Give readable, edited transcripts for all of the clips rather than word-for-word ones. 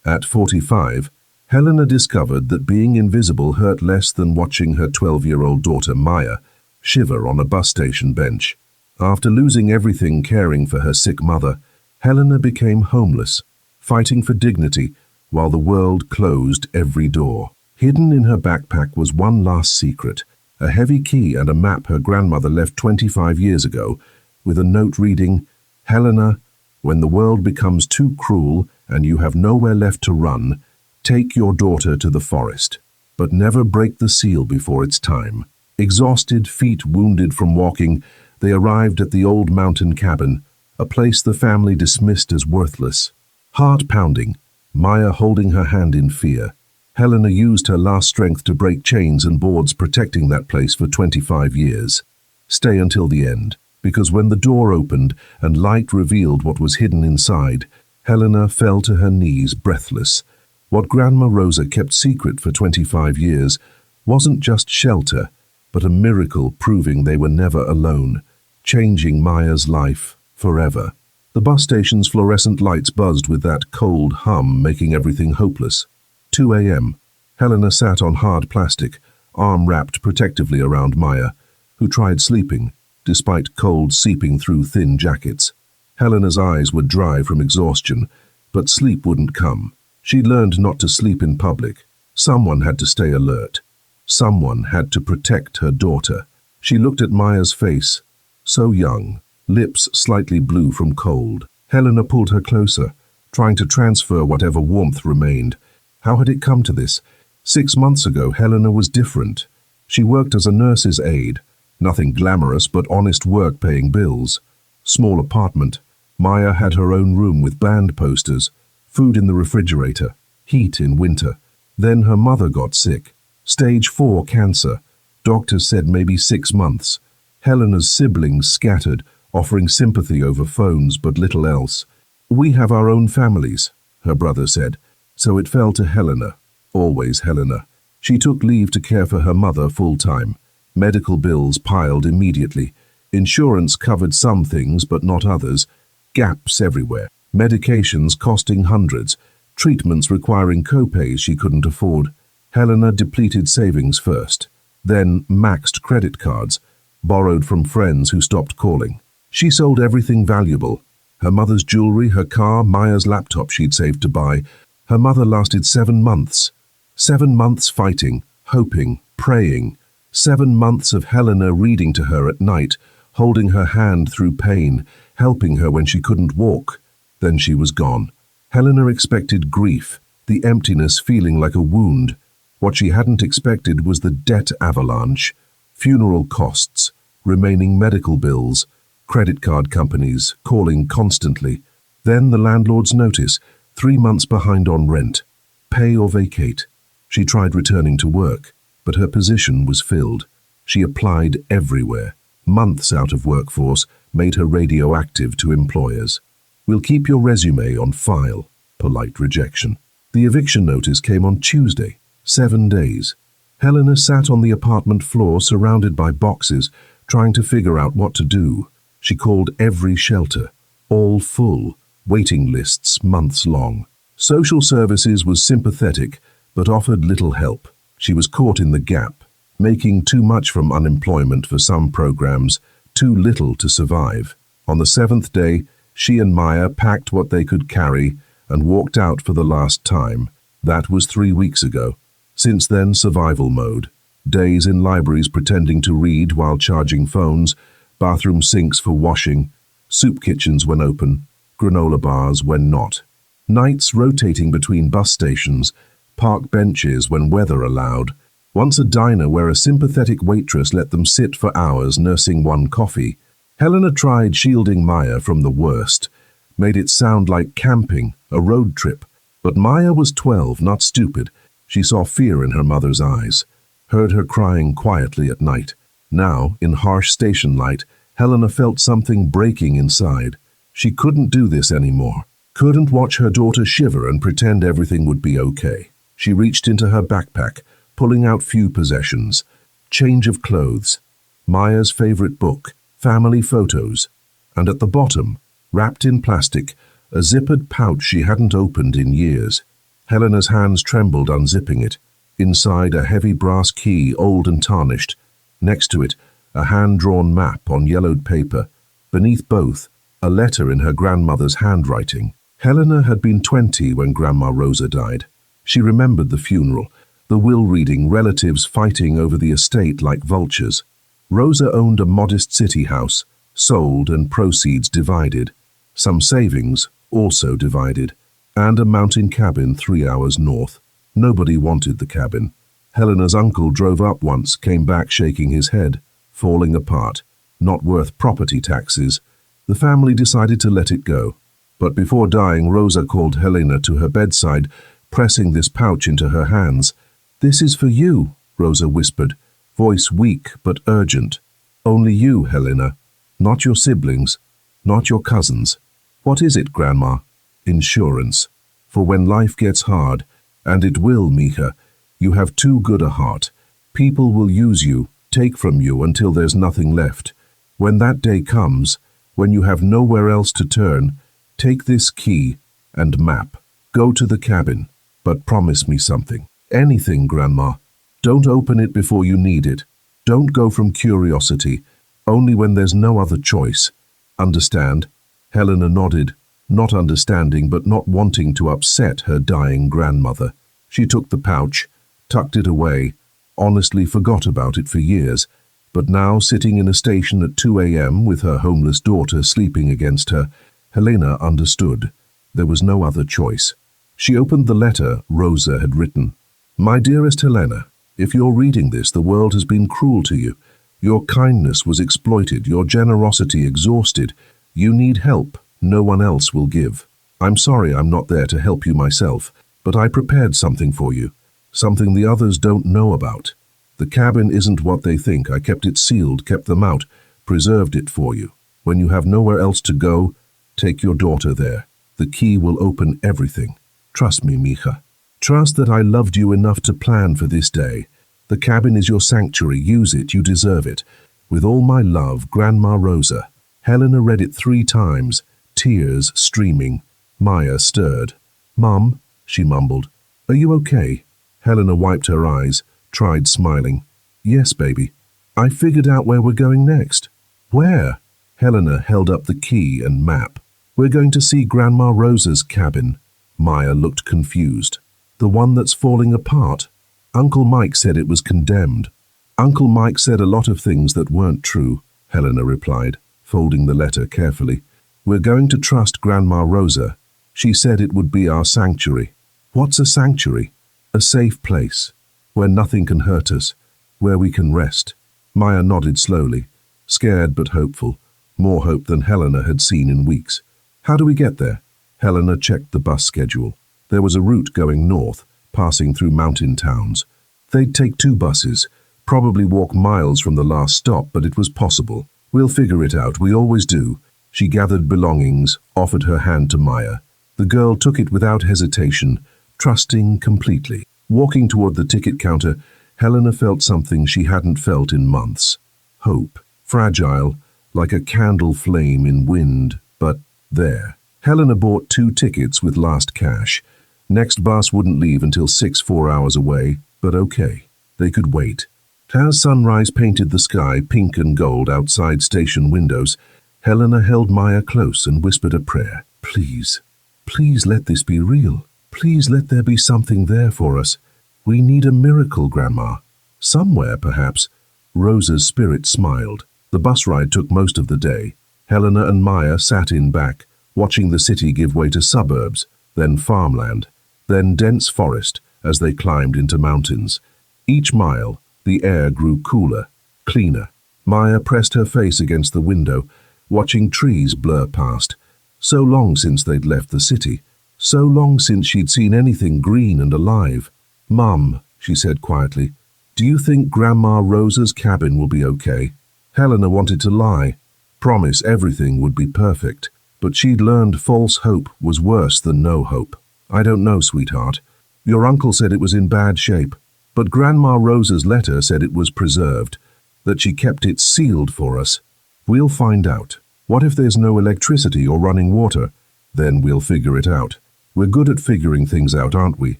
At 45, Helena discovered that being invisible hurt less than watching her 12-year-old daughter Maya shiver on a bus station bench. After losing everything caring for her sick mother, Helena became homeless, fighting for dignity while the world closed every door. Hidden in her backpack was one last secret, a heavy key and a map her grandmother left 25 years ago, with a note reading, "Helena, when the world becomes too cruel and you have nowhere left to run, take your daughter to the forest, but never break the seal before it's time." Exhausted, feet wounded from walking, they arrived at the old mountain cabin, a place the family dismissed as worthless. Heart pounding, Maya holding her hand in fear, Helena used her last strength to break chains and boards protecting that place for 25 years. Stay until the end, because when the door opened and light revealed what was hidden inside, Helena fell to her knees breathless. What Grandma Rosa kept secret for 25 years wasn't just shelter, but a miracle proving they were never alone, changing Maya's life forever. The bus station's fluorescent lights buzzed with that cold hum, making everything hopeless. 2 a.m. Helena sat on hard plastic, arm wrapped protectively around Maya, who tried sleeping, despite cold seeping through thin jackets. Helena's eyes were dry from exhaustion, but sleep wouldn't come. She'd learned not to sleep in public. Someone had to stay alert. Someone had to protect her daughter. She looked at Maya's face, so young, lips slightly blue from cold. Helena pulled her closer, trying to transfer whatever warmth remained. How had it come to this? 6 months ago, Helena was different. She worked as a nurse's aide. Nothing glamorous, but honest work paying bills. Small apartment. Maya had her own room with band posters, food in the refrigerator, heat in winter. Then her mother got sick. Stage 4 cancer. Doctors said maybe 6 months. Helena's siblings scattered, offering sympathy over phones but little else. "We have our own families," her brother said, so it fell to Helena, always Helena. She took leave to care for her mother full-time. Medical bills piled immediately. Insurance covered some things but not others. Gaps everywhere. Medications costing hundreds. Treatments requiring co-pays she couldn't afford. Helena depleted savings first, then maxed credit cards, borrowed from friends who stopped calling. She sold everything valuable. Her mother's jewelry, her car, Maya's laptop she'd saved to buy. Her mother lasted 7 months. 7 months fighting, hoping, praying. 7 months of Helena reading to her at night, holding her hand through pain, helping her when she couldn't walk. Then she was gone. Helena expected grief, the emptiness feeling like a wound. What she hadn't expected was the debt avalanche, funeral costs, remaining medical bills, credit card companies calling constantly. Then the landlord's notice, 3 months behind on rent. Pay or vacate. She tried returning to work, but her position was filled. She applied everywhere. Months out of workforce made her radioactive to employers. "We'll keep your resume on file." Polite rejection. The eviction notice came on Tuesday. 7 days. Helena sat on the apartment floor surrounded by boxes, trying to figure out what to do. She called every shelter, all full, waiting lists months long. Social services was sympathetic, but offered little help. She was caught in the gap, making too much from unemployment for some programs, too little to survive. On the 7th day, she and Maya packed what they could carry and walked out for the last time. That was 3 weeks ago. Since then, survival mode. Days in libraries pretending to read while charging phones, bathroom sinks for washing, soup kitchens when open, granola bars when not. Nights rotating between bus stations, park benches when weather allowed. Once a diner where a sympathetic waitress let them sit for hours nursing one coffee. Helena tried shielding Maya from the worst, made it sound like camping, a road trip. But Maya was 12, not stupid. She saw fear in her mother's eyes, heard her crying quietly at night. Now, in harsh station light, Helena felt something breaking inside. She couldn't do this anymore. Couldn't watch her daughter shiver and pretend everything would be okay. She reached into her backpack, pulling out few possessions. Change of clothes, Maya's favorite book, family photos, and at the bottom, wrapped in plastic, a zippered pouch she hadn't opened in years. Helena's hands trembled unzipping it. Inside, a heavy brass key, old and tarnished. Next to it, a hand-drawn map on yellowed paper. Beneath both, a letter in her grandmother's handwriting. Helena had been 20 when Grandma Rosa died. She remembered the funeral, the will reading, relatives fighting over the estate like vultures. Rosa owned a modest city house, sold and proceeds divided. Some savings, also divided. And a mountain cabin 3 hours north. Nobody wanted the cabin. Helena's uncle drove up once, came back shaking his head, falling apart, not worth property taxes. The family decided to let it go. But before dying, Rosa called Helena to her bedside, pressing this pouch into her hands. "This is for you," Rosa whispered, voice weak but urgent. "Only you, Helena. Not your siblings, not your cousins." "What is it, Grandma?" "Insurance. For when life gets hard, and it will, Mija, you have too good a heart. People will use you, take from you until there's nothing left. When that day comes, when you have nowhere else to turn, take this key and map. Go to the cabin, but promise me something. Anything, Grandma. Don't open it before you need it. Don't go from curiosity, only when there's no other choice. Understand?" Helena nodded, not understanding but not wanting to upset her dying grandmother. She took the pouch, tucked it away, honestly forgot about it for years, but now sitting in a station at 2 a.m. with her homeless daughter sleeping against her, Helena understood. There was no other choice. She opened the letter Rosa had written. "My dearest Helena, if you're reading this, the world has been cruel to you. Your kindness was exploited, your generosity exhausted. You need help no one else will give. I'm sorry I'm not there to help you myself, but I prepared something for you, something the others don't know about. The cabin isn't what they think. I kept it sealed, kept them out, preserved it for you. When you have nowhere else to go, take your daughter there. The key will open everything. Trust me, Mija. Trust that I loved you enough to plan for this day. The cabin is your sanctuary. Use it. You deserve it. With all my love, Grandma Rosa." Helena read it 3 times, tears streaming. Maya stirred. "Mum," she mumbled. "Are you okay?" Helena wiped her eyes, tried smiling. "Yes, baby. I figured out where we're going next." "Where?" Helena held up the key and map. "We're going to see Grandma Rosa's cabin." Maya looked confused. "The one that's falling apart? Uncle Mike said it was condemned." "Uncle Mike said a lot of things that weren't true," Helena replied, folding the letter carefully. "We're going to trust Grandma Rosa. She said it would be our sanctuary." "What's a sanctuary?" "A safe place, where nothing can hurt us, where we can rest." Maya nodded slowly, scared but hopeful, more hope than Helena had seen in weeks. "How do we get there?" Helena checked the bus schedule. There was a route going north, passing through mountain towns. They'd take 2 buses, probably walk miles from the last stop, but it was possible. "We'll figure it out, we always do." She gathered belongings, offered her hand to Maya. The girl took it without hesitation, trusting completely. Walking toward the ticket counter, Helena felt something she hadn't felt in months. Hope. Fragile, like a candle flame in wind, but there. Helena bought 2 tickets with last cash. Next bus wouldn't leave until 6 4 hours away, but okay. They could wait. As sunrise painted the sky pink and gold outside station windows, Helena held Maya close and whispered a prayer. "Please, please let this be real. Please let there be something there for us. We need a miracle, Grandma. Somewhere, perhaps." Rosa's spirit smiled. The bus ride took most of the day. Helena and Maya sat in back, watching the city give way to suburbs, then farmland, then dense forest as they climbed into mountains. Each mile, the air grew cooler, cleaner. Maya pressed her face against the window, watching trees blur past. So long since they'd left the city. So long since she'd seen anything green and alive. "Mum," she said quietly, "do you think Grandma Rosa's cabin will be okay?" Helena wanted to lie, promise everything would be perfect, but she'd learned false hope was worse than no hope. "I don't know, sweetheart. Your uncle said it was in bad shape, but Grandma Rosa's letter said it was preserved, that she kept it sealed for us. We'll find out. What if there's no electricity or running water? Then we'll figure it out." We're good at figuring things out, aren't we?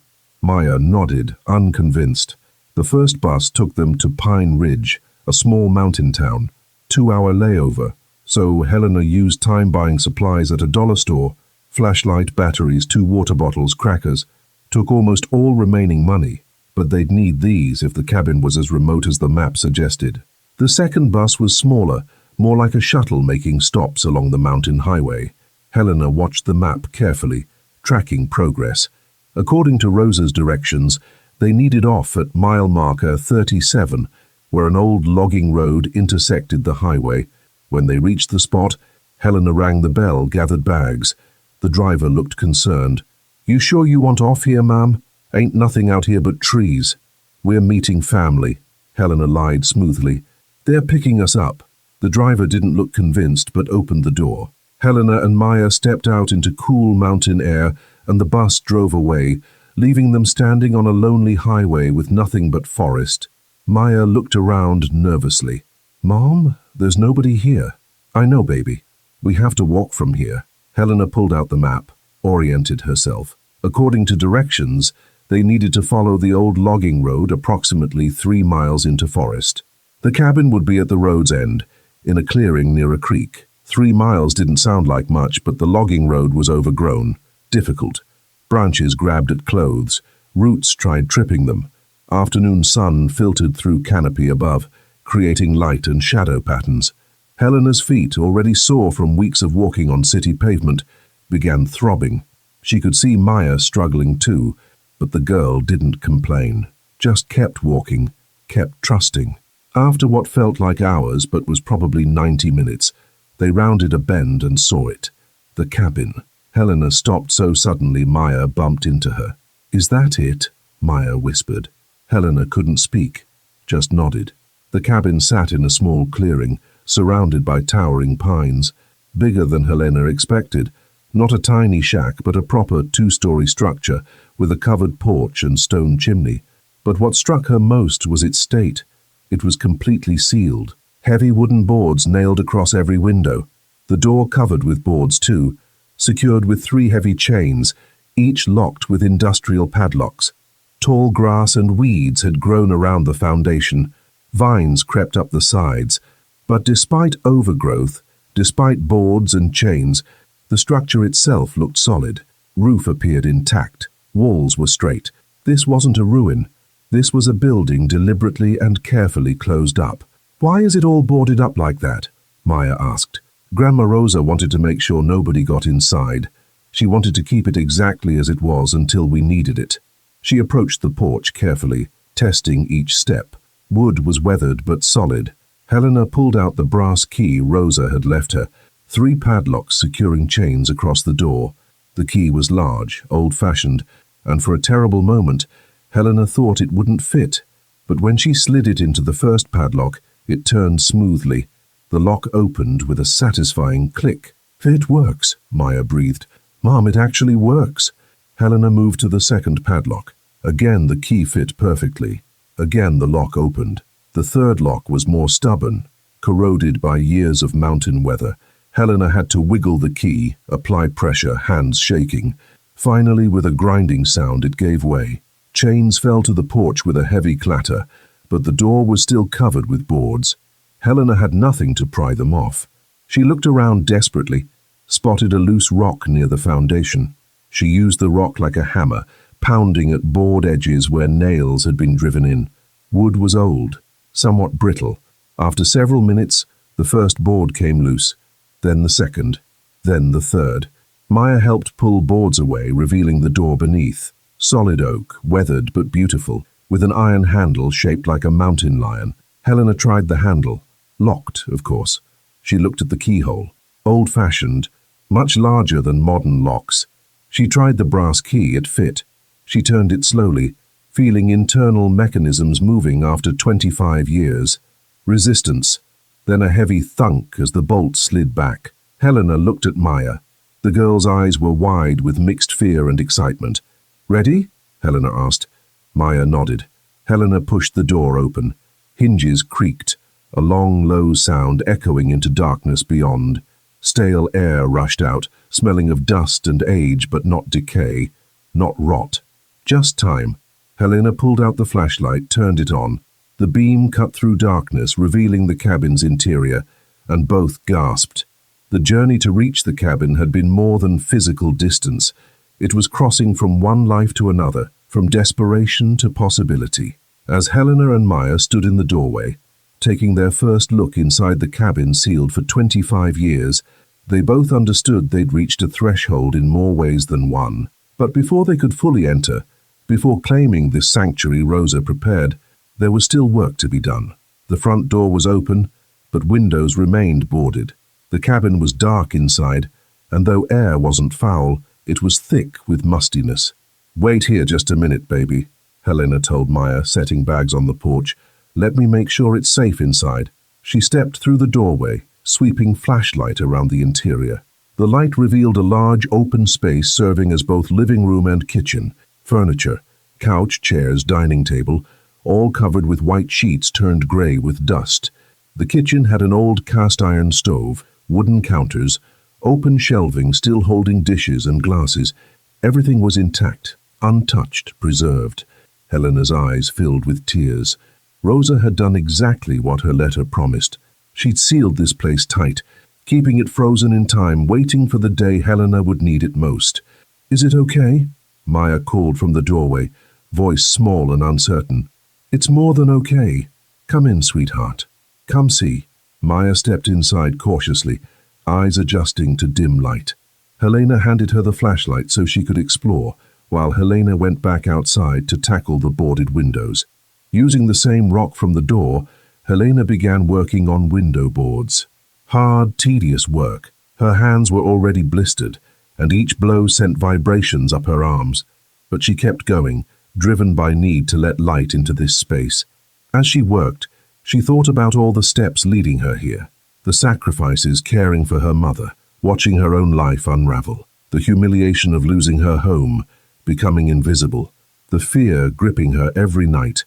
Maya nodded, unconvinced. The first bus took them to Pine Ridge, a small mountain town. 2-hour layover, so Helena used time buying supplies at a dollar store, flashlight, batteries, 2 water bottles, crackers. Took almost all remaining money, but they'd need these if the cabin was as remote as the map suggested. The second bus was smaller, more like a shuttle making stops along the mountain highway. Helena watched the map carefully, tracking progress. According to Rosa's directions, they needed off at mile marker 37, where an old logging road intersected the highway. When they reached the spot, Helena rang the bell, gathered bags. The driver looked concerned. "You sure you want off here, ma'am? Ain't nothing out here but trees." "We're meeting family," Helena lied smoothly. "They're picking us up." The driver didn't look convinced, but opened the door. Helena and Maya stepped out into cool mountain air, and the bus drove away, leaving them standing on a lonely highway with nothing but forest. Maya looked around nervously. "Mom, there's nobody here." "I know, baby. We have to walk from here." Helena pulled out the map, oriented herself. According to directions, they needed to follow the old logging road approximately 3 miles into forest. The cabin would be at the road's end, in a clearing near a creek. 3 miles didn't sound like much, but the logging road was overgrown, difficult. Branches grabbed at clothes, roots tried tripping them. Afternoon sun filtered through canopy above, creating light and shadow patterns. Helena's feet, already sore from weeks of walking on city pavement, began throbbing. She could see Maya struggling too, but the girl didn't complain, just kept walking, kept trusting. After what felt like hours but was probably 90 minutes, they rounded a bend and saw it. The cabin. Helena stopped so suddenly Maya bumped into her. "Is that it?" Maya whispered. Helena couldn't speak, just nodded. The cabin sat in a small clearing, surrounded by towering pines, bigger than Helena expected. Not a tiny shack, but a proper 2-story structure with a covered porch and stone chimney. But what struck her most was its state. It was completely sealed. Heavy wooden boards nailed across every window. The door covered with boards too, secured with 3 heavy chains, each locked with industrial padlocks. Tall grass and weeds had grown around the foundation. Vines crept up the sides. But despite overgrowth, despite boards and chains, the structure itself looked solid. Roof appeared intact. Walls were straight. This wasn't a ruin. This was a building deliberately and carefully closed up. "Why is it all boarded up like that?" Maya asked. Grandma Rosa wanted to make sure nobody got inside. She wanted to keep it exactly as it was until we needed it. She approached the porch carefully, testing each step. Wood was weathered but solid. Helena pulled out the brass key Rosa had left her, 3 padlocks securing chains across the door. The key was large, old-fashioned, and for a terrible moment, Helena thought it wouldn't fit. But when she slid it into the first padlock, it turned smoothly. The lock opened with a satisfying click. "It works," Maya breathed. "Mom, it actually works." Helena moved to the second padlock. Again the key fit perfectly. Again the lock opened. The third lock was more stubborn, corroded by years of mountain weather. Helena had to wiggle the key, apply pressure, hands shaking. Finally, with a grinding sound, it gave way. Chains fell to the porch with a heavy clatter, but the door was still covered with boards. Helena had nothing to pry them off. She looked around desperately, spotted a loose rock near the foundation. She used the rock like a hammer, pounding at board edges where nails had been driven in. Wood was old, somewhat brittle. After several minutes, the first board came loose, then the second, then the third. Maya helped pull boards away, revealing the door beneath. Solid oak, weathered but beautiful, with an iron handle shaped like a mountain lion. Helena tried the handle. Locked, of course. She looked at the keyhole. Old-fashioned, much larger than modern locks. She tried the brass key, it fit. She turned it slowly, feeling internal mechanisms moving after 25 years. Resistance, then a heavy thunk as the bolt slid back. Helena looked at Maya. The girl's eyes were wide with mixed fear and excitement. "Ready?" Helena asked. Maya nodded. Helena pushed the door open. Hinges creaked, a long, low sound echoing into darkness beyond. Stale air rushed out, smelling of dust and age, but not decay, not rot. Just time. Helena pulled out the flashlight, turned it on. The beam cut through darkness, revealing the cabin's interior, and both gasped. The journey to reach the cabin had been more than physical distance. It was crossing from one life to another, from desperation to possibility. As Helena and Maya stood in the doorway, taking their first look inside the cabin sealed for 25 years, they both understood they'd reached a threshold in more ways than one. But before they could fully enter, before claiming this sanctuary Rosa prepared, there was still work to be done. The front door was open, but windows remained boarded. The cabin was dark inside, and though air wasn't foul, it was thick with mustiness. "Wait here just a minute, baby," Helena told Maya, setting bags on the porch. "Let me make sure it's safe inside." She stepped through the doorway, sweeping flashlight around the interior. The light revealed a large open space serving as both living room and kitchen. Furniture, couch, chairs, dining table, all covered with white sheets turned grey with dust. The kitchen had an old cast-iron stove, wooden counters, open shelving still holding dishes and glasses. Everything was intact, untouched, preserved. Helena's eyes filled with tears. Rosa had done exactly what her letter promised. She'd sealed this place tight, keeping it frozen in time, waiting for the day Helena would need it most. "Is it okay?" Maya called from the doorway, voice small and uncertain. "It's more than okay. Come in, sweetheart. Come see." Maya stepped inside cautiously, eyes adjusting to dim light. Helena handed her the flashlight so she could explore, while Helena went back outside to tackle the boarded windows. Using the same rock from the door, Helena began working on window boards. Hard, tedious work. Her hands were already blistered, and each blow sent vibrations up her arms. But she kept going, driven by need to let light into this space. As she worked, she thought about all the steps leading her here, the sacrifices caring for her mother, watching her own life unravel, the humiliation of losing her home, becoming invisible, the fear gripping her every night,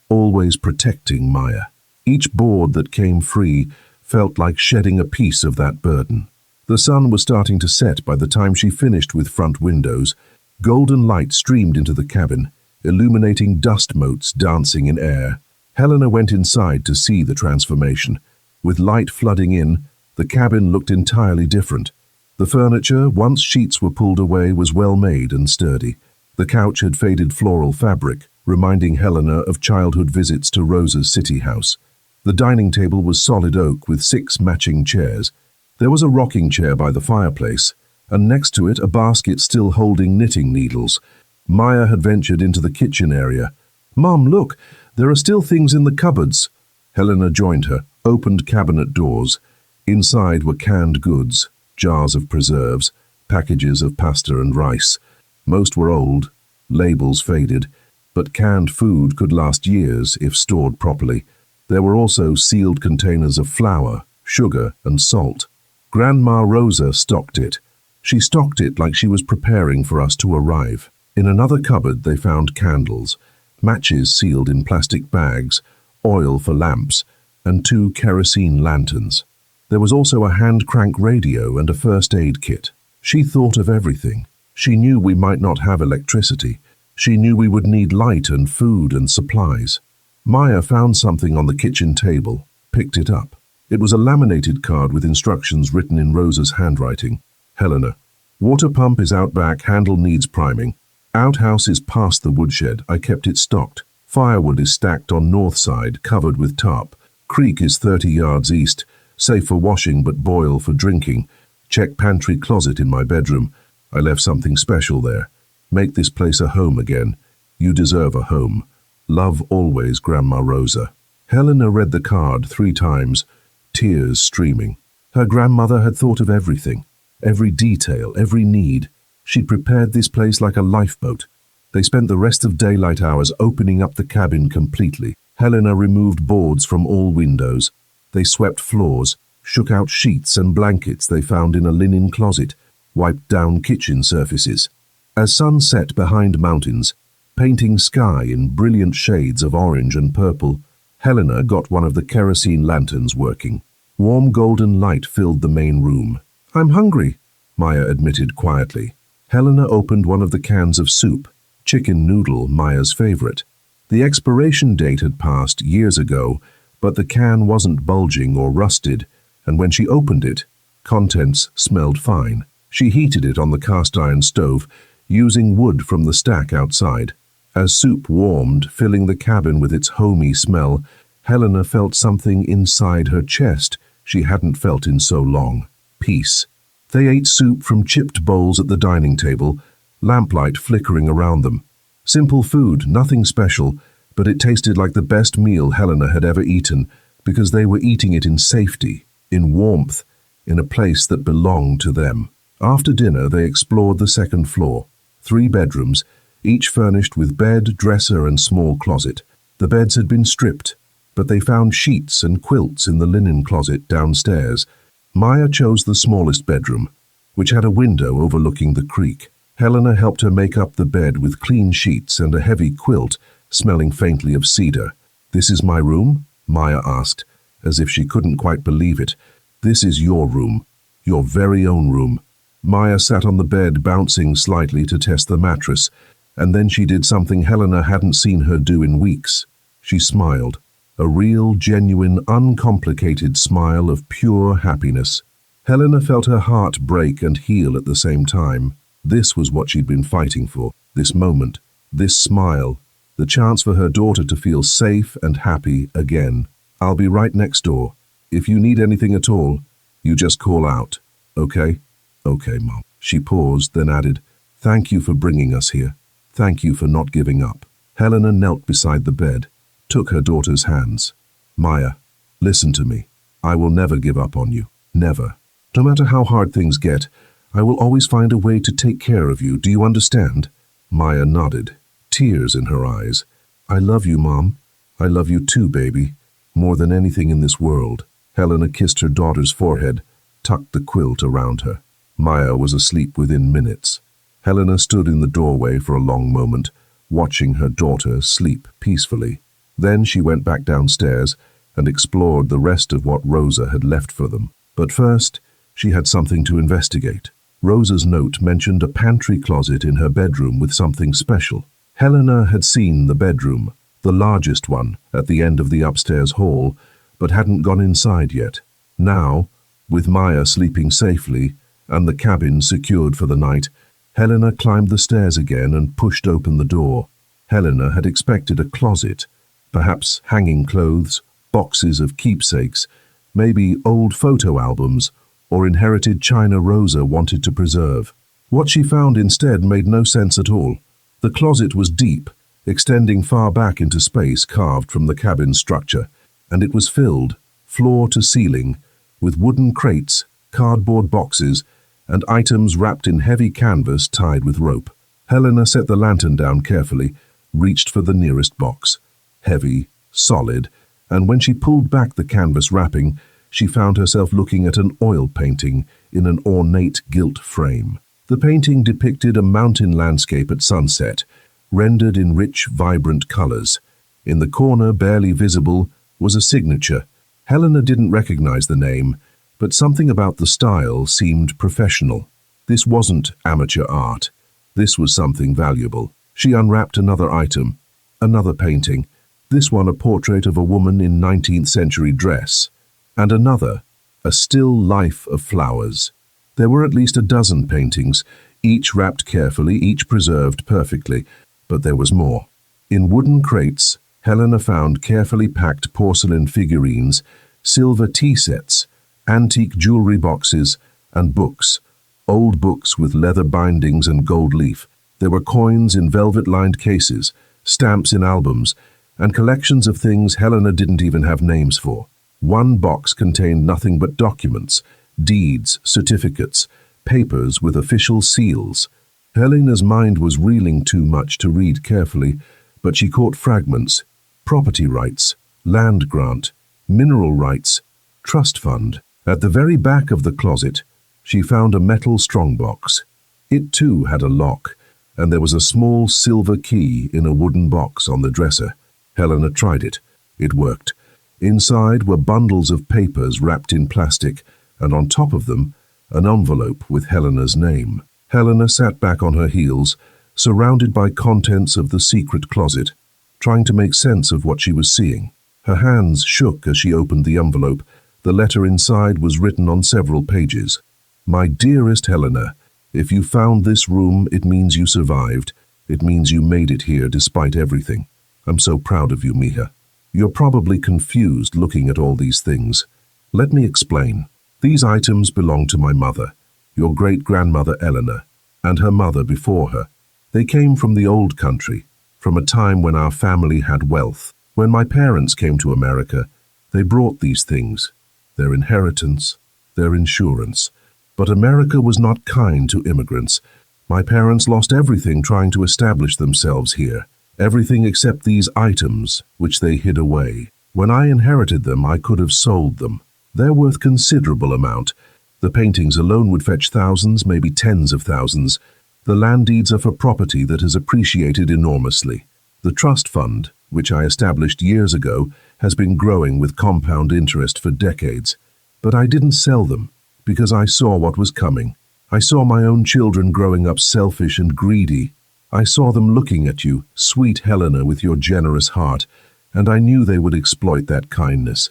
always protecting Maya. Each board that came free felt like shedding a piece of that burden. The sun was starting to set by the time she finished with front windows. Golden light streamed into the cabin, illuminating dust motes dancing in air. Helena went inside to see the transformation. With light flooding in, the cabin looked entirely different. The furniture, once sheets were pulled away, was well made and sturdy. The couch had faded floral fabric, reminding Helena of childhood visits to Rosa's city house. The dining table was solid oak with 6 matching chairs. There was a rocking chair by the fireplace, and next to it a basket still holding knitting needles. Maya had ventured into the kitchen area. "Mom, look, there are still things in the cupboards." Helena joined her, opened cabinet doors. Inside were canned goods, jars of preserves, packages of pasta and rice. Most were old, labels faded, but canned food could last years if stored properly. There were also sealed containers of flour, sugar, and salt. Grandma Rosa stocked it. She stocked it like she was preparing for us to arrive. In another cupboard they found candles, matches sealed in plastic bags, oil for lamps, and 2 kerosene lanterns. There was also a hand-crank radio and a first aid kit. She thought of everything. She knew we might not have electricity. She knew we would need light and food and supplies. Maya found something on the kitchen table, picked it up. It was a laminated card with instructions written in Rosa's handwriting. "Helena, water pump is out back, handle needs priming. Outhouse is past the woodshed, I kept it stocked. Firewood is stacked on north side, covered with tarp. Creek is 30 yards east, safe for washing but boil for drinking. Check pantry closet in my bedroom. I left something special there. Make this place a home again. You deserve a home. Love always, Grandma Rosa." Helena read the card 3 times, tears streaming. Her grandmother had thought of everything, every detail, every need. She'd prepared this place like a lifeboat. They spent the rest of daylight hours opening up the cabin completely. Helena removed boards from all windows. They swept floors, shook out sheets and blankets they found in a linen closet, wiped down kitchen surfaces. As sun set behind mountains, painting sky in brilliant shades of orange and purple, Helena got one of the kerosene lanterns working. Warm golden light filled the main room. I'm hungry, Maya admitted quietly. Helena opened one of the cans of soup, chicken noodle, Maya's favorite. The expiration date had passed years ago, but the can wasn't bulging or rusted, and when she opened it, contents smelled fine. She heated it on the cast-iron stove, using wood from the stack outside. As soup warmed, filling the cabin with its homey smell, Helena felt something inside her chest she hadn't felt in so long. Peace. They ate soup from chipped bowls at the dining table, lamplight flickering around them. Simple food, nothing special, but it tasted like the best meal Helena had ever eaten, because they were eating it in safety, in warmth, in a place that belonged to them. After dinner, they explored the second floor. 3 bedrooms, each furnished with bed, dresser, and small closet. The beds had been stripped, but they found sheets and quilts in the linen closet downstairs. Maya chose the smallest bedroom, which had a window overlooking the creek. Helena helped her make up the bed with clean sheets and a heavy quilt smelling faintly of cedar. "This is my room?" Maya asked, as if she couldn't quite believe it. "This is your room, your very own room." Maya sat on the bed, bouncing slightly to test the mattress, and then she did something Helena hadn't seen her do in weeks. She smiled, a real, genuine, uncomplicated smile of pure happiness. Helena felt her heart break and heal at the same time. This was what she'd been fighting for, this moment, this smile, the chance for her daughter to feel safe and happy again. "I'll be right next door. If you need anything at all, you just call out, okay?" "Okay, Mom." She paused, then added, "Thank you for bringing us here. Thank you for not giving up." Helena knelt beside the bed, took her daughter's hands. "Maya, listen to me. I will never give up on you. Never. No matter how hard things get, I will always find a way to take care of you. Do you understand?" Maya nodded, tears in her eyes. "I love you, Mom. I love you too, baby. More than anything in this world." Helena kissed her daughter's forehead, tucked the quilt around her. Maya was asleep within minutes. Helena stood in the doorway for a long moment, watching her daughter sleep peacefully. Then she went back downstairs and explored the rest of what Rosa had left for them. But first, she had something to investigate. Rosa's note mentioned a pantry closet in her bedroom with something special. Helena had seen the bedroom, the largest one, at the end of the upstairs hall, but hadn't gone inside yet. Now, with Maya sleeping safely and the cabin secured for the night, Helena climbed the stairs again and pushed open the door. Helena had expected a closet, perhaps hanging clothes, boxes of keepsakes, maybe old photo albums, or inherited china Rosa wanted to preserve. What she found instead made no sense at all. The closet was deep, extending far back into space carved from the cabin's structure, and it was filled, floor to ceiling, with wooden crates, cardboard boxes, and items wrapped in heavy canvas tied with rope. Helena set the lantern down carefully, reached for the nearest box. Heavy, solid, and when she pulled back the canvas wrapping, she found herself looking at an oil painting in an ornate gilt frame. The painting depicted a mountain landscape at sunset, rendered in rich, vibrant colors. In the corner, barely visible, was a signature. Helena didn't recognize the name, but something about the style seemed professional. This wasn't amateur art. This was something valuable. She unwrapped another item, another painting, this one a portrait of a woman in 19th century dress, and another, a still life of flowers. There were at least a dozen paintings, each wrapped carefully, each preserved perfectly, but there was more. In wooden crates, Helena found carefully packed porcelain figurines, silver tea sets, antique jewelry boxes, and books, old books with leather bindings and gold leaf. There were coins in velvet-lined cases, stamps in albums, and collections of things Helena didn't even have names for. One box contained nothing but documents, deeds, certificates, papers with official seals. Helena's mind was reeling too much to read carefully, but she caught fragments: property rights, land grant, mineral rights, trust fund. At the very back of the closet, she found a metal strongbox. It too had a lock, and there was a small silver key in a wooden box on the dresser. Helena tried it. It worked. Inside were bundles of papers wrapped in plastic, and on top of them, an envelope with Helena's name. Helena sat back on her heels, surrounded by contents of the secret closet, trying to make sense of what she was seeing. Her hands shook as she opened the envelope. The letter inside was written on several pages. "My dearest Helena, if you found this room, it means you survived. It means you made it here despite everything. I'm so proud of you, Mija. You're probably confused looking at all these things. Let me explain. These items belong to my mother, your great-grandmother Eleanor, and her mother before her. They came from the old country, from a time when our family had wealth. When my parents came to America, they brought these things, their inheritance, their insurance. But America was not kind to immigrants. My parents lost everything trying to establish themselves here, everything except these items, which they hid away. When I inherited them, I could have sold them. They're worth considerable amount. The paintings alone would fetch thousands, maybe tens of thousands. The land deeds are for property that has appreciated enormously. The trust fund, which I established years ago, has been growing with compound interest for decades. But I didn't sell them, because I saw what was coming. I saw my own children growing up selfish and greedy. I saw them looking at you, sweet Helena with your generous heart, and I knew they would exploit that kindness.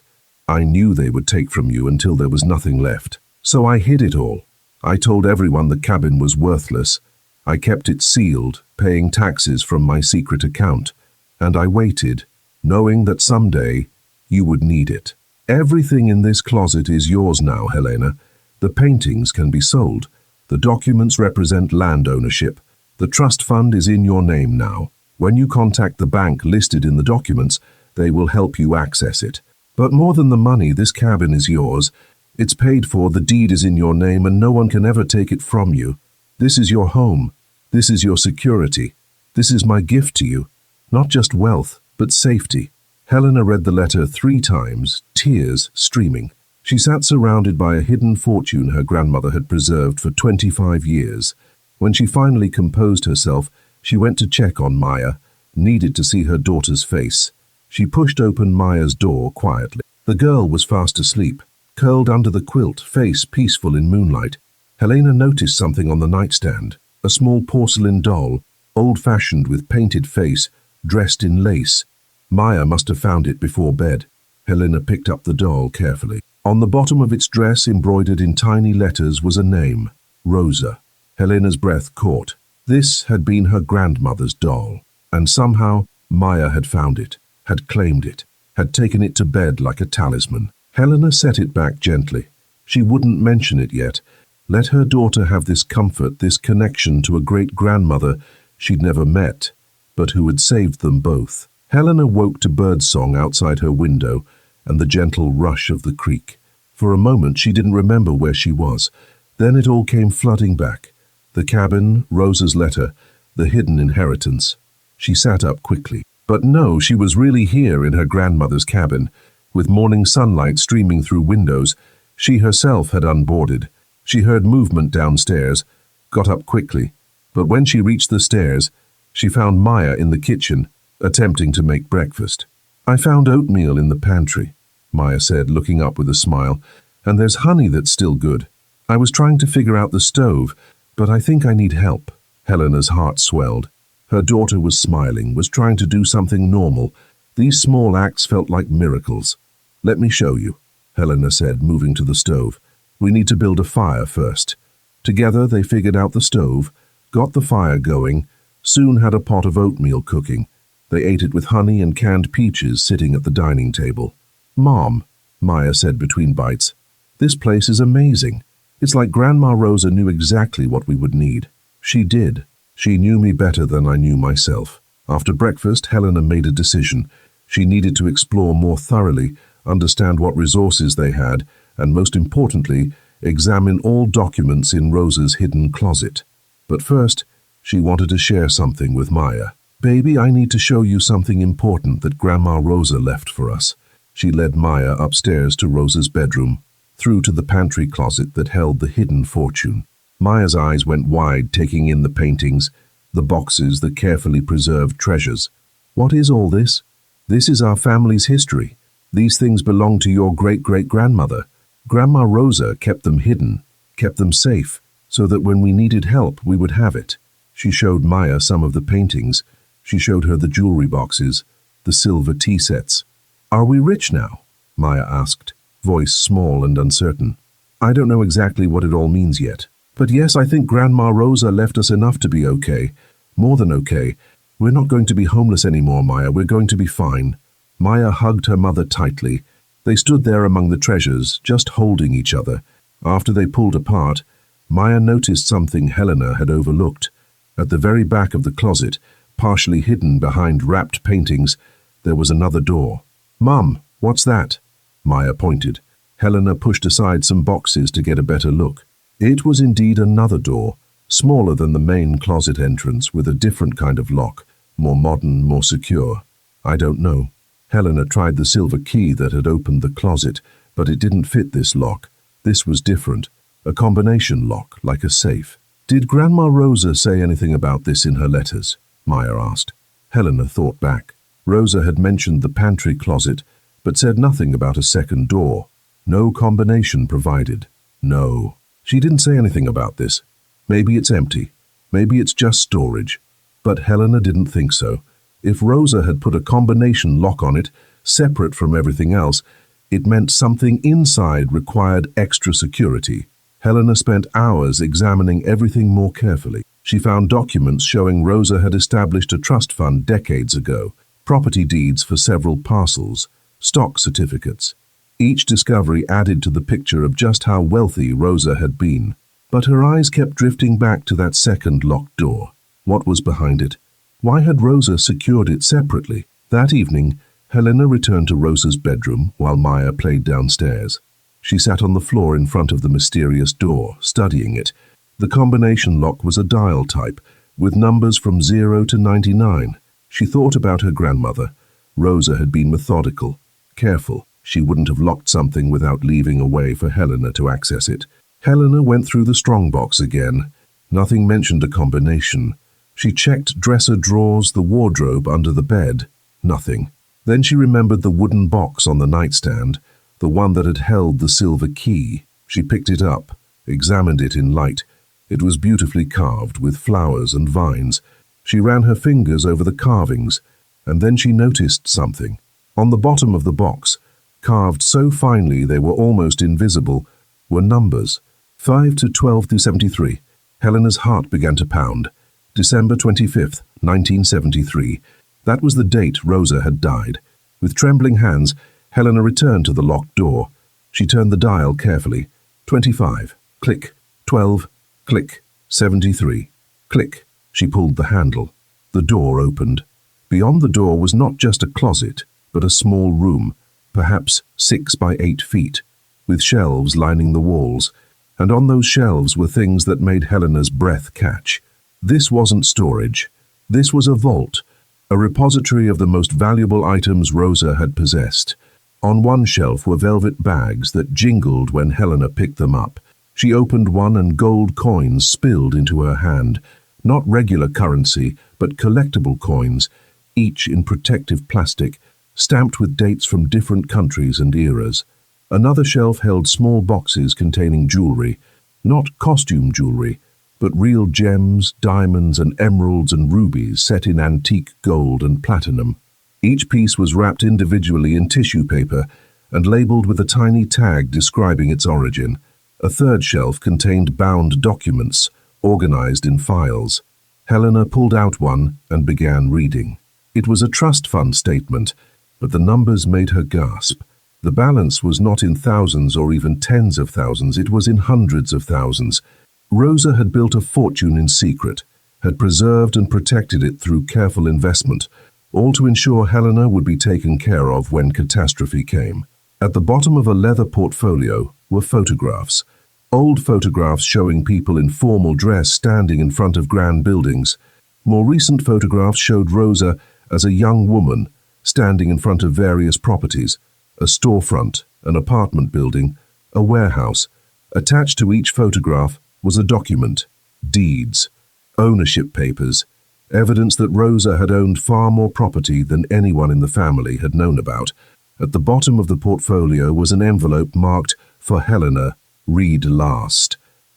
I knew they would take from you until there was nothing left. So I hid it all. I told everyone the cabin was worthless. I kept it sealed, paying taxes from my secret account. And I waited, knowing that someday you would need it. Everything in this closet is yours now, Helena. The paintings can be sold. The documents represent land ownership. The trust fund is in your name now. When you contact the bank listed in the documents, they will help you access it. But more than the money, this cabin is yours. It's paid for, the deed is in your name, and no one can ever take it from you. This is your home. This is your security. This is my gift to you. Not just wealth, but safety." Helena read the letter 3 times, tears streaming. She sat surrounded by a hidden fortune her grandmother had preserved for 25 years. When she finally composed herself, she went to check on Maya, needed to see her daughter's face. She pushed open Maya's door quietly. The girl was fast asleep, curled under the quilt, face peaceful in moonlight. Helena noticed something on the nightstand, a small porcelain doll, old-fashioned with painted face, dressed in lace. Maya must have found it before bed. Helena picked up the doll carefully. On the bottom of its dress, embroidered in tiny letters, was a name, Rosa. Helena's breath caught. This had been her grandmother's doll, and somehow Maya had found it, had claimed it, had taken it to bed like a talisman. Helena set it back gently. She wouldn't mention it yet. Let her daughter have this comfort, this connection to a great-grandmother she'd never met, but who had saved them both. Helena woke to birdsong outside her window and the gentle rush of the creek. For a moment she didn't remember where she was. Then it all came flooding back. The cabin, Rosa's letter, the hidden inheritance. She sat up quickly. But no, she was really here in her grandmother's cabin. With morning sunlight streaming through windows, she herself had unboarded. She heard movement downstairs, got up quickly. But when she reached the stairs, she found Maya in the kitchen, attempting to make breakfast. "I found oatmeal in the pantry," Maya said, looking up with a smile, "and there's honey that's still good. I was trying to figure out the stove, but I think I need help." Helena's heart swelled. Her daughter was smiling, was trying to do something normal. These small acts felt like miracles. "Let me show you," Helena said, moving to the stove. "We need to build a fire first." Together they figured out the stove, got the fire going, soon had a pot of oatmeal cooking. They ate it with honey and canned peaches sitting at the dining table. "Mom," Maya said between bites, "this place is amazing. It's like Grandma Rosa knew exactly what we would need." She did. She knew me better than I knew myself. After breakfast, Helena made a decision. She needed to explore more thoroughly, understand what resources they had, and most importantly, examine all documents in Rosa's hidden closet. But first, she wanted to share something with Maya. "Baby, I need to show you something important that Grandma Rosa left for us." She led Maya upstairs to Rosa's bedroom, through to the pantry closet that held the hidden fortune. Maya's eyes went wide, taking in the paintings, the boxes, the carefully preserved treasures. "What is all this?" "This is our family's history. These things belong to your great-great-grandmother. Grandma Rosa kept them hidden. kept them safe, so that when we needed help, we would have it. She showed Maya some of the paintings. She showed her the jewelry boxes, the silver tea sets. "Are we rich now?" Maya asked, voice small and uncertain. "I don't know exactly what it all means yet. But yes, I think Grandma Rosa left us enough to be okay. More than okay. We're not going to be homeless anymore, Maya. We're going to be fine." Maya hugged her mother tightly. They stood there among the treasures, just holding each other. After they pulled apart, Maya noticed something Helena had overlooked. At the very back of the closet, partially hidden behind wrapped paintings, there was another door. "Mum, what's that?" Maya pointed. Helena pushed aside some boxes to get a better look. It was indeed another door, smaller than the main closet entrance, with a different kind of lock, more modern, more secure. "I don't know." Helena tried the silver key that had opened the closet, but it didn't fit this lock. This was different, a combination lock, like a safe. "Did Grandma Rosa say anything about this in her letters?" Maya asked. Helena thought back. Rosa had mentioned the pantry closet, but said nothing about a second door. No combination provided. No. She didn't say anything about this. Maybe it's empty. Maybe it's just storage. But Helena didn't think so. If Rosa had put a combination lock on it, separate from everything else, it meant something inside required extra security. Helena spent hours examining everything more carefully. She found documents showing Rosa had established a trust fund decades ago, property deeds for several parcels, stock certificates. Each discovery added to the picture of just how wealthy Rosa had been. But her eyes kept drifting back to that second locked door. What was behind it? Why had Rosa secured it separately? That evening, Helena returned to Rosa's bedroom while Maya played downstairs. She sat on the floor in front of the mysterious door, studying it. The combination lock was a dial type, with numbers from 0 to 99. She thought about her grandmother. Rosa had been methodical, careful. She wouldn't have locked something without leaving a way for Helena to access it. Helena went through the strongbox again. Nothing mentioned a combination. She checked dresser drawers, the wardrobe under the bed. Nothing. Then she remembered the wooden box on the nightstand, the one that had held the silver key. She picked it up, examined it in light. It was beautifully carved with flowers and vines. She ran her fingers over the carvings, and then she noticed something. On the bottom of the box, carved so finely they were almost invisible, were numbers. 5 to 12 to 73. Helena's heart began to pound. December 25th, 1973. That was the date Rosa had died. With trembling hands, Helena returned to the locked door. She turned the dial carefully. 25. Click. 12. Click. 73. Click. She pulled the handle. The door opened. Beyond the door was not just a closet, but a small room, perhaps 6 by 8 feet, with shelves lining the walls, and on those shelves were things that made Helena's breath catch. This wasn't storage. This was a vault, a repository of the most valuable items Rosa had possessed. On one shelf were velvet bags that jingled when Helena picked them up. She opened one and gold coins spilled into her hand. Not regular currency, but collectible coins, each in protective plastic, stamped with dates from different countries and eras. Another shelf held small boxes containing jewelry, not costume jewelry, but real gems, diamonds and emeralds and rubies set in antique gold and platinum. Each piece was wrapped individually in tissue paper and labeled with a tiny tag describing its origin. A third shelf contained bound documents, organized in files. Helena pulled out one and began reading. It was a trust fund statement, but the numbers made her gasp. The balance was not in thousands or even tens of thousands, it was in hundreds of thousands. Rosa had built a fortune in secret, had preserved and protected it through careful investment, all to ensure Helena would be taken care of when catastrophe came. At the bottom of a leather portfolio were photographs. Old photographs showing people in formal dress standing in front of grand buildings. More recent photographs showed Rosa as a young woman standing in front of various properties, a storefront, an apartment building, a warehouse. Attached to each photograph was a document, deeds, ownership papers, evidence that Rosa had owned far more property than anyone in the family had known about. At the bottom of the portfolio was an envelope marked, "For Helena, read last."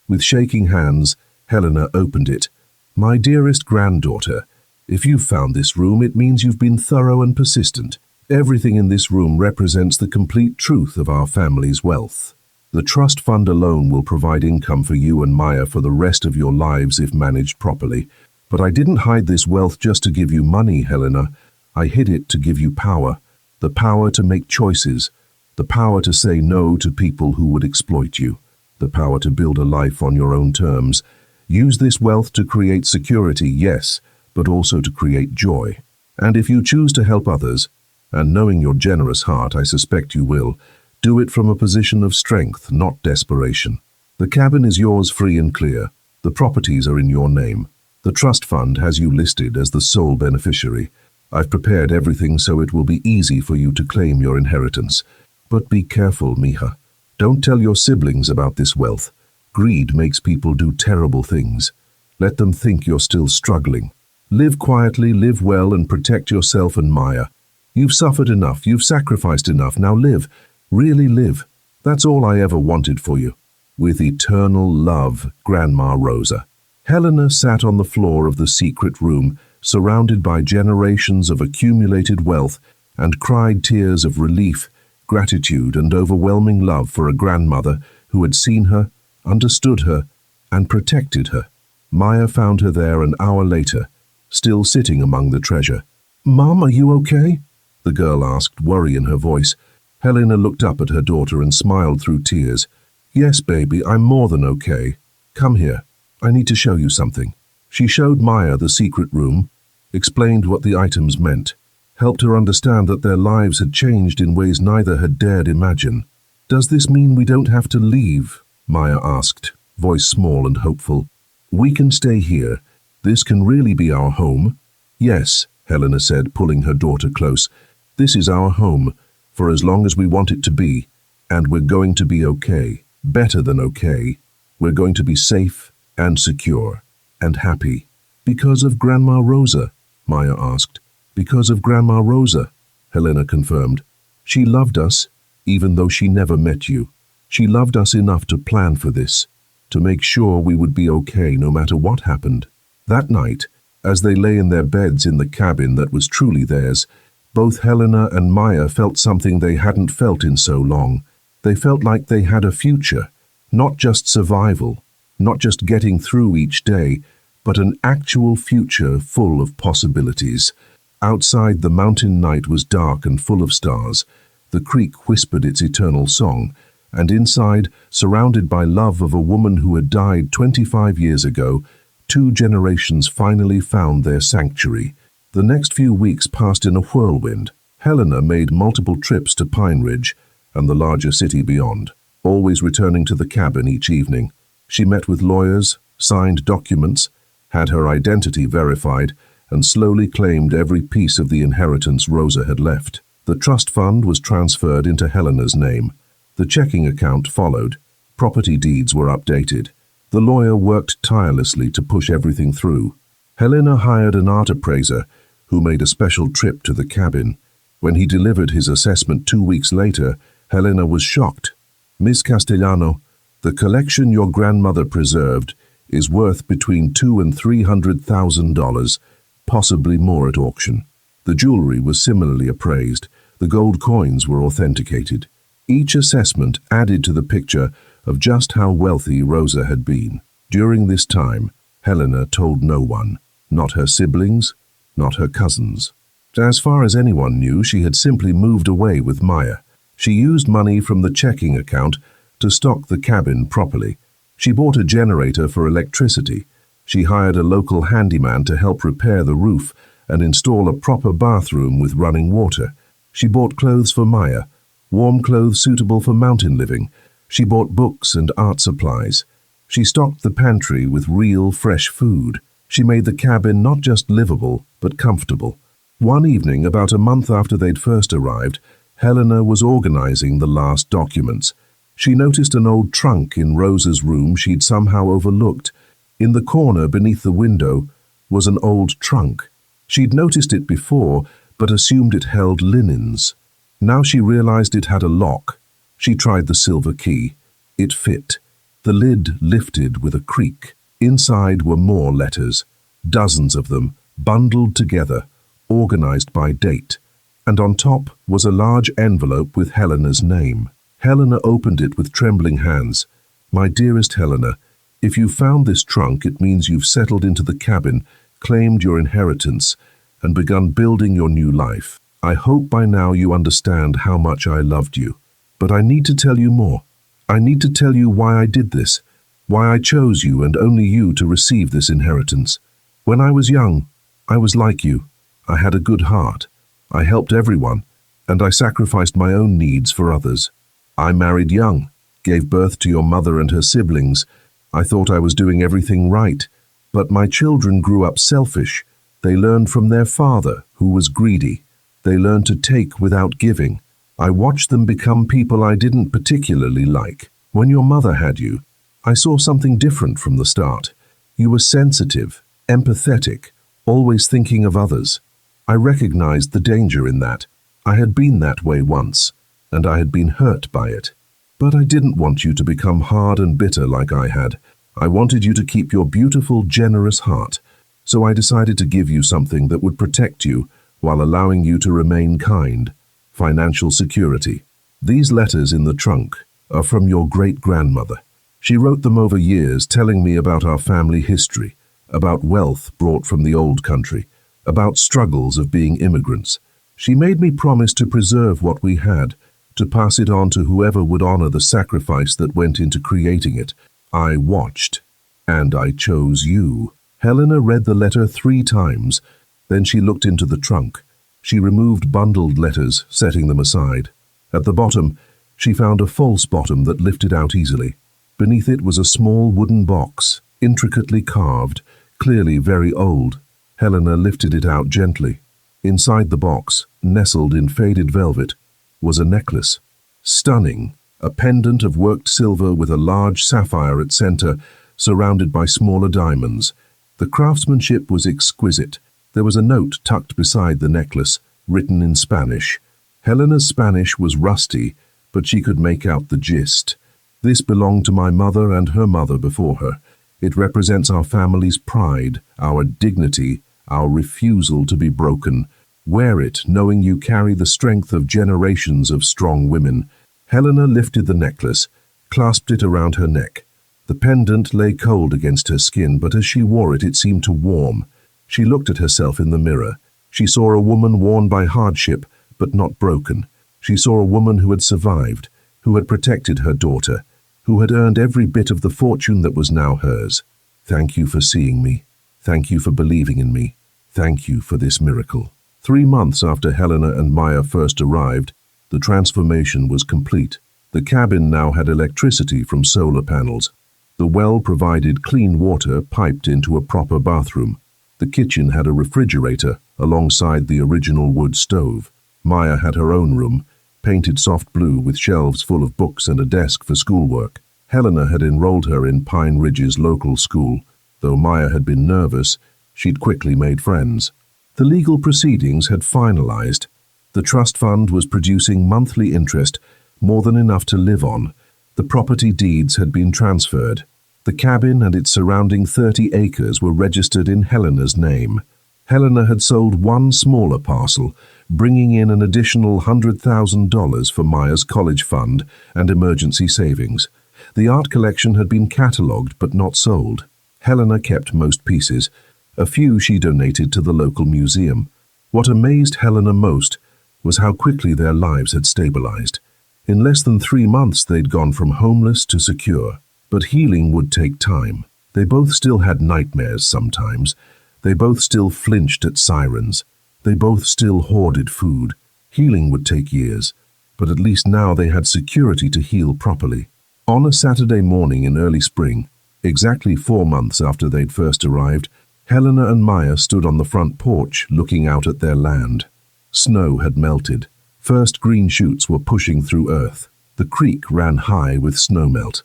With shaking hands, Helena opened it. "My dearest granddaughter, if you've found this room, it means you've been thorough and persistent. Everything in this room represents the complete truth of our family's wealth. The trust fund alone will provide income for you and Maya for the rest of your lives if managed properly. But I didn't hide this wealth just to give you money, Helena. I hid it to give you power. The power to make choices. The power to say no to people who would exploit you. The power to build a life on your own terms. Use this wealth to create security, yes, but also to create joy. And if you choose to help others, and knowing your generous heart, I suspect you will, do it from a position of strength, not desperation. The cabin is yours free and clear. The properties are in your name. The trust fund has you listed as the sole beneficiary. I've prepared everything so it will be easy for you to claim your inheritance. But be careful, Mija. Don't tell your siblings about this wealth. Greed makes people do terrible things. Let them think you're still struggling. Live quietly, live well, and protect yourself and Maya. You've suffered enough, you've sacrificed enough, now live. Really live. That's all I ever wanted for you. With eternal love, Grandma Rosa." Helena sat on the floor of the secret room, surrounded by generations of accumulated wealth, and cried tears of relief, gratitude, and overwhelming love for a grandmother who had seen her, understood her, and protected her. Maya found her there an hour later, still sitting among the treasure. "Mom, are you okay?" the girl asked, worry in her voice. Helena looked up at her daughter and smiled through tears. "Yes, baby, I'm more than okay. Come here. I need to show you something." She showed Maya the secret room, explained what the items meant, helped her understand that their lives had changed in ways neither had dared imagine. "Does this mean we don't have to leave?" Maya asked, voice small and hopeful. "We can stay here. This can really be our home." "Yes," Helena said, pulling her daughter close. "This is our home, for as long as we want it to be, and we're going to be okay, better than okay. We're going to be safe and secure and happy." "Because of Grandma Rosa?" Maya asked. "Because of Grandma Rosa," Helena confirmed. "She loved us, even though she never met you. She loved us enough to plan for this, to make sure we would be okay no matter what happened." That night, as they lay in their beds in the cabin that was truly theirs, both Helena and Maya felt something they hadn't felt in so long. They felt like they had a future, not just survival, not just getting through each day, but an actual future full of possibilities. Outside, the mountain night was dark and full of stars. The creek whispered its eternal song, and inside, surrounded by love of a woman who had died 25 years ago, 2 generations finally found their sanctuary. The next few weeks passed in a whirlwind. Helena made multiple trips to Pine Ridge and the larger city beyond, always returning to the cabin each evening. She met with lawyers, signed documents, had her identity verified, and slowly claimed every piece of the inheritance Rosa had left. The trust fund was transferred into Helena's name. The checking account followed. Property deeds were updated. The lawyer worked tirelessly to push everything through. Helena hired an art appraiser who made a special trip to the cabin. When he delivered his assessment 2 weeks later, Helena was shocked. "Miss Castellano, the collection your grandmother preserved is worth between $200,000 and $300,000, possibly more at auction." The jewelry was similarly appraised. The gold coins were authenticated. Each assessment added to the picture of just how wealthy Rosa had been. During this time, Helena told no one, not her siblings, not her cousins. As far as anyone knew, she had simply moved away with Maya. She used money from the checking account to stock the cabin properly. She bought a generator for electricity. She hired a local handyman to help repair the roof and install a proper bathroom with running water. She bought clothes for Maya, warm clothes suitable for mountain living. She bought books and art supplies. She stocked the pantry with real, fresh food. She made the cabin not just livable, but comfortable. One evening, about a month after they'd first arrived, Helena was organizing the last documents. She noticed an old trunk in Rosa's room she'd somehow overlooked. In the corner beneath the window was an old trunk. She'd noticed it before, but assumed it held linens. Now she realized it had a lock. She tried the silver key. It fit. The lid lifted with a creak. Inside were more letters, dozens of them, bundled together, organized by date. And on top was a large envelope with Helena's name. Helena opened it with trembling hands. "My dearest Helena, if you found this trunk, it means you've settled into the cabin, claimed your inheritance, and begun building your new life. I hope by now you understand how much I loved you. But I need to tell you more. I need to tell you why I did this, why I chose you and only you to receive this inheritance. When I was young, I was like you. I had a good heart. I helped everyone, and I sacrificed my own needs for others. I married young, gave birth to your mother and her siblings. I thought I was doing everything right, but my children grew up selfish. They learned from their father, who was greedy. They learned to take without giving. I watched them become people I didn't particularly like. When your mother had you, I saw something different from the start. You were sensitive, empathetic, always thinking of others. I recognized the danger in that. I had been that way once, and I had been hurt by it. But I didn't want you to become hard and bitter like I had. I wanted you to keep your beautiful, generous heart. So I decided to give you something that would protect you while allowing you to remain kind. Financial security. These letters in the trunk are from your great-grandmother. She wrote them over years, telling me about our family history, about wealth brought from the old country, about struggles of being immigrants. She made me promise to preserve what we had, to pass it on to whoever would honor the sacrifice that went into creating it. I watched, and I chose you. Helena read the letter 3 times. Then she looked into the trunk. She removed bundled letters, setting them aside. At the bottom, she found a false bottom that lifted out easily. Beneath it was a small wooden box, intricately carved, clearly very old. Helena lifted it out gently. Inside the box, nestled in faded velvet, was a necklace. Stunning, a pendant of worked silver with a large sapphire at center, surrounded by smaller diamonds. The craftsmanship was exquisite. There was a note tucked beside the necklace, written in Spanish. Helena's Spanish was rusty, but she could make out the gist. This belonged to my mother and her mother before her. It represents our family's pride, our dignity, our refusal to be broken. Wear it, knowing you carry the strength of generations of strong women. Helena lifted the necklace, clasped it around her neck. The pendant lay cold against her skin, but as she wore it, it seemed to warm. She looked at herself in the mirror. She saw a woman worn by hardship, but not broken. She saw a woman who had survived, who had protected her daughter, who had earned every bit of the fortune that was now hers. Thank you for seeing me. Thank you for believing in me. Thank you for this miracle. 3 months after Helena and Maya first arrived, the transformation was complete. The cabin now had electricity from solar panels. The well provided clean water piped into a proper bathroom. The kitchen had a refrigerator alongside the original wood stove. Maya had her own room, painted soft blue with shelves full of books and a desk for schoolwork. Helena had enrolled her in Pine Ridge's local school. Though Maya had been nervous, she'd quickly made friends. The legal proceedings had finalized. The trust fund was producing monthly interest, more than enough to live on. The property deeds had been transferred. The cabin and its surrounding 30 acres were registered in Helena's name. Helena had sold one smaller parcel, bringing in an additional $100,000 for Maya's college fund and emergency savings. The art collection had been catalogued but not sold. Helena kept most pieces. A few she donated to the local museum. What amazed Helena most was how quickly their lives had stabilized. In less than 3 months they'd gone from homeless to secure. But healing would take time. They both still had nightmares sometimes. They both still flinched at sirens. They both still hoarded food. Healing would take years, but at least now they had security to heal properly. On a Saturday morning in early spring, exactly 4 months after they'd first arrived, Helena and Maya stood on the front porch looking out at their land. Snow had melted. First green shoots were pushing through earth. The creek ran high with snowmelt.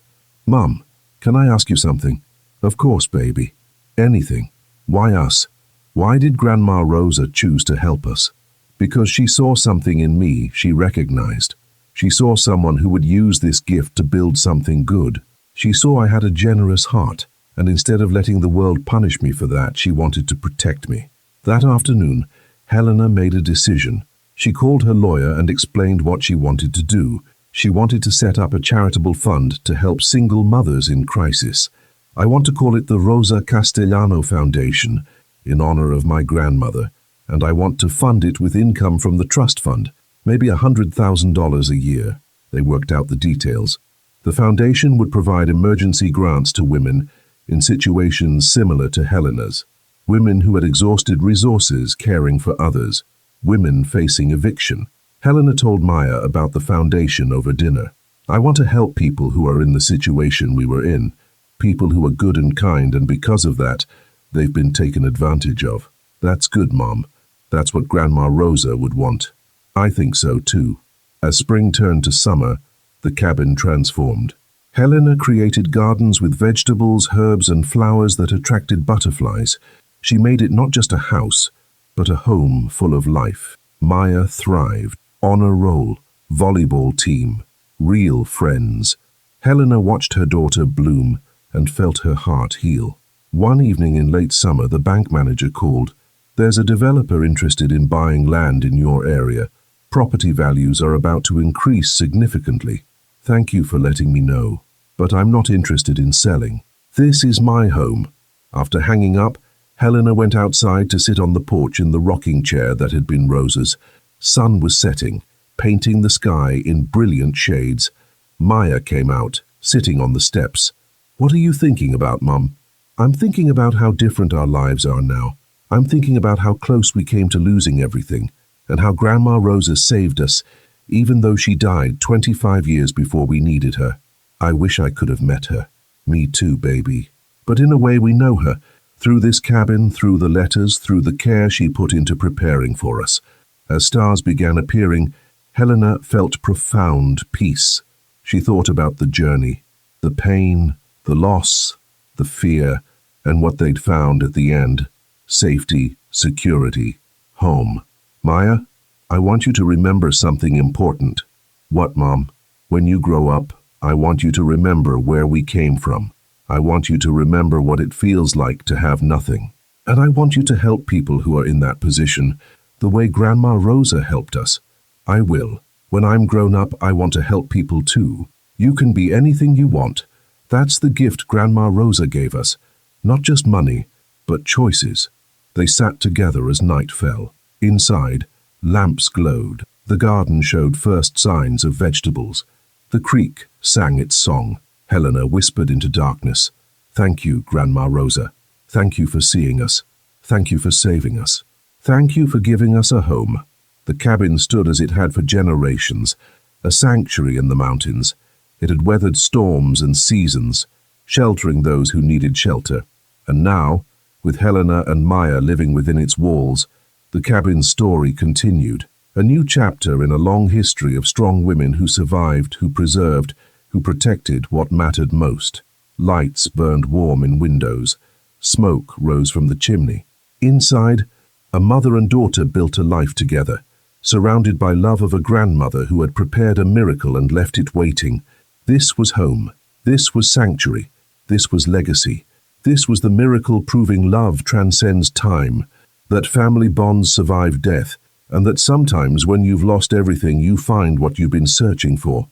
"Mum, can I ask you something?" "Of course, baby. Anything. Why us? Why did Grandma Rosa choose to help us?" "Because she saw something in me she recognized. She saw someone who would use this gift to build something good." She saw I had a generous heart, and instead of letting the world punish me for that, she wanted to protect me. That afternoon, Helena made a decision. She called her lawyer and explained what she wanted to do. She wanted to set up a charitable fund to help single mothers in crisis. I want to call it the Rosa Castellano Foundation, in honor of my grandmother, and I want to fund it with income from the trust fund, maybe $100,000 a year. They worked out the details. The foundation would provide emergency grants to women in situations similar to Helena's. Women who had exhausted resources caring for others. Women facing eviction. Helena told Maya about the foundation over dinner. I want to help people who are in the situation we were in. People who are good and kind, and because of that, they've been taken advantage of. That's good, Mom. That's what Grandma Rosa would want. I think so, too. As spring turned to summer, the cabin transformed. Helena created gardens with vegetables, herbs, and flowers that attracted butterflies. She made it not just a house, but a home full of life. Maya thrived. Honor roll, volleyball team, real friends. Helena watched her daughter bloom and felt her heart heal. One evening in late summer, the bank manager called. There's a developer interested in buying land in your area. Property values are about to increase significantly. Thank you for letting me know, but I'm not interested in selling. This is my home. After hanging up, Helena went outside to sit on the porch in the rocking chair that had been Rosa's. Sun was setting, painting the sky in brilliant shades. Maya came out, sitting on the steps. What are you thinking about, Mum? I'm thinking about how different our lives are now. I'm thinking about how close we came to losing everything, and how Grandma Rosa saved us, even though she died 25 years before we needed her. I wish I could have met her. Me too, baby. But in a way we know her, through this cabin, through the letters, through the care she put into preparing for us. As stars began appearing, Helena felt profound peace. She thought about the journey, the pain, the loss, the fear, and what they'd found at the end. Safety, security, home. Maya, I want you to remember something important. What, Mom? When you grow up, I want you to remember where we came from. I want you to remember what it feels like to have nothing. And I want you to help people who are in that position, the way Grandma Rosa helped us. I will. When I'm grown up, I want to help people too. You can be anything you want. That's the gift Grandma Rosa gave us. Not just money, but choices. They sat together as night fell. Inside, lamps glowed. The garden showed first signs of vegetables. The creek sang its song. Helena whispered into darkness. Thank you, Grandma Rosa. Thank you for seeing us. Thank you for saving us. Thank you for giving us a home. The cabin stood as it had for generations, a sanctuary in the mountains. It had weathered storms and seasons, sheltering those who needed shelter. And now, with Helena and Maya living within its walls, the cabin's story continued. A new chapter in a long history of strong women who survived, who preserved, who protected what mattered most. Lights burned warm in windows. Smoke rose from the chimney. Inside, a mother and daughter built a life together, surrounded by love of a grandmother who had prepared a miracle and left it waiting. This was home. This was sanctuary. This was legacy. This was the miracle proving love transcends time, that family bonds survive death, and that sometimes when you've lost everything you find what you've been searching for.